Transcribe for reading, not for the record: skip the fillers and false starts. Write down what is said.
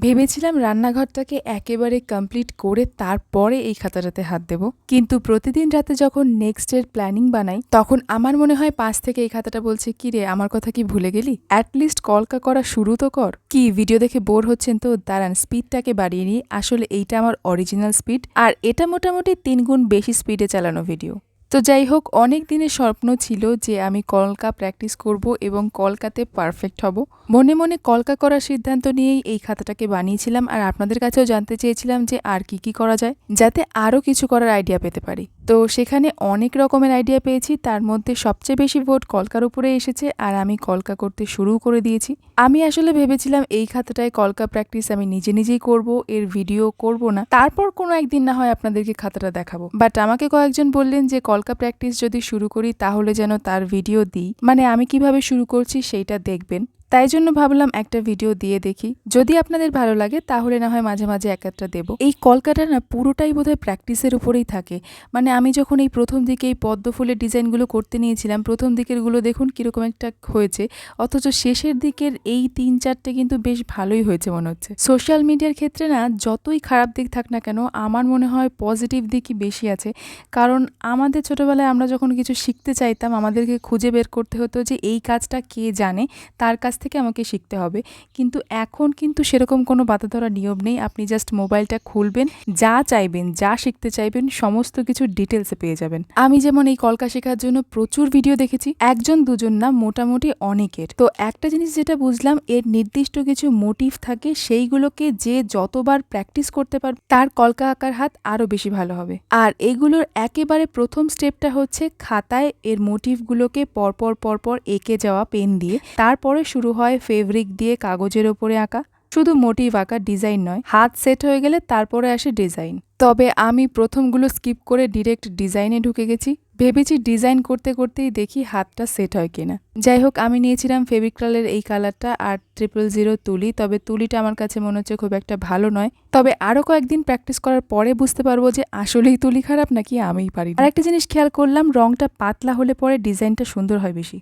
ভেবেছিলাম রান্নাঘরটাকে একেবারে কমপ্লিট করে তারপরে এই খাতাটাতে হাত দেব, কিন্তু প্রতিদিন রাতে যখন নেক্সট এর প্ল্যানিং বানাই তখন আমার মনে হয় পাশ থেকে এই খাতাটা বলছে, কি রে আমার কথা কি ভুলে গেলি, অ্যাটলিস্ট কলকা করা শুরু তো কর। কি ভিডিও দেখে বোর হচ্ছেন তো দাঁড়ান স্পিডটাকে বাড়িয়ে নিই। আসলে এইটা আমার অরিজিনাল স্পিড, আর এটা মোটামুটি 3 গুণ বেশি স্পিডে চালানো ভিডিও। তো যাই হোক, অনেক দিনের স্বপ্ন ছিল যে আমি কলকা প্র্যাকটিস করব এবং কলকাতে পারফেক্ট হব। মনে মনে কলকা করার সিদ্ধান্ত নিয়েই এই খাতাটাকে বানিয়েছিলাম, আর আপনাদের কাছেও জানতে চেয়েছিলাম যে আর কি কি করা যায় যাতে আরও কিছু করার আইডিয়া পেতে পারি। তো সেখানে অনেক রকমের আইডিয়া পেয়েছি, তার মধ্যে সবচেয়ে বেশি ভোট কলকার উপরে এসেছে, আর আমি কলকা করতে শুরু করে দিয়েছি। আমি আসলে ভেবেছিলাম এই খাতাটায় কলকা প্র্যাকটিস আমি নিজে নিজেই করব, এর ভিডিও করব না, তারপর কোনো একদিন না হয় আপনাদেরকে খাতাটা দেখাবো। বাট আমাকে কয়েকজন বললেন যে কলকা প্র্যাকটিস যদি শুরু করি তাহলে যেন তার ভিডিও দিই, মানে আমি কিভাবে শুরু করছি সেইটা দেখবেন। তাই জন্য ভাবলাম একটা ভিডিও দিয়ে দেখি, যদি আপনাদের ভালো লাগে তাহলে না হয় মাঝে মাঝে এক একটা দেবো। এই কলকাটা না পুরোটাই বোধহয় প্র্যাকটিসের উপরেই থাকে। মানে আমি যখন এই প্রথম দিকে এই পদ্ম ফুলের ডিজাইনগুলো করতে নিয়েছিলাম, প্রথম দিকেরগুলো দেখুন কীরকম একটা হয়েছে, অথচ শেষের দিকের এই 3-4টে কিন্তু বেশ ভালোই হয়েছে মনে হচ্ছে। সোশ্যাল মিডিয়ার ক্ষেত্রে না যতই খারাপ দিক থাক না কেন, আমার মনে হয় পজিটিভ দিকই বেশি আছে। কারণ আমাদের ছোটোবেলায় আমরা যখন কিছু শিখতে চাইতাম আমাদেরকে খুঁজে বের করতে হতো যে এই কাজটা কে জানে, তার কাছ থেকে আমাকে শিখতে হবে। কিন্তু এখন কিন্তু সেরকম কোনো বাধা ধরা নিয়ম নেই, আপনি জাস্ট মোবাইলটা খুলবেন, যা চাইবেন যা শিখতে চাইবেন সমস্ত কিছু ডিটেলসে পেয়ে যাবেন। আমি যেমন এই কলকা শেখার জন্য প্রচুর ভিডিও দেখেছি, একজন দুজন না মোটামুটি অনেকের। তো একটা জিনিস যেটা বুঝলাম, এর নির্দিষ্ট কিছু মোটিভ থাকে, সেইগুলোকে যে যতবার প্র্যাকটিস করতে পারবে তার কলকা আঁকার হাত আরও বেশি ভালো হবে। আর এগুলোর একেবারে প্রথম স্টেপটা হচ্ছে খাতায় এর মোটিভগুলোকে পরপর পরপর এঁকে যাওয়া পেন দিয়ে, তারপরে শুরু হয় ফেব্রিক দিয়ে কাগজের ওপরে আঁকা। শুধু মোটিভ আঁকা, ডিজাইন নয়। হাত সেট হয়ে গেলে তারপরে আসে ডিজাইন। তবে আমি প্রথমগুলো স্কিপ করে ডিরেক্ট ডিজাইনে ঢুকে গেছি, ভেবেছি ডিজাইন করতে করতেই দেখি হাতটা সেট হয় কিনা। যাই হোক, আমি নিয়েছিলাম ফেভিক্রালের এই কালারটা আর 000 তুলি, তবে তুলিটা আমার কাছে মনে হচ্ছে খুব একটা ভালো নয়। তবে আরও কয়েকদিন প্র্যাকটিস করার পরে বুঝতে পারবো যে আসলেই তুলি খারাপ নাকি আমিই পারি না। আর একটা জিনিস খেয়াল করলাম, রংটা পাতলা হলে পরে ডিজাইনটা সুন্দর হয় বেশি।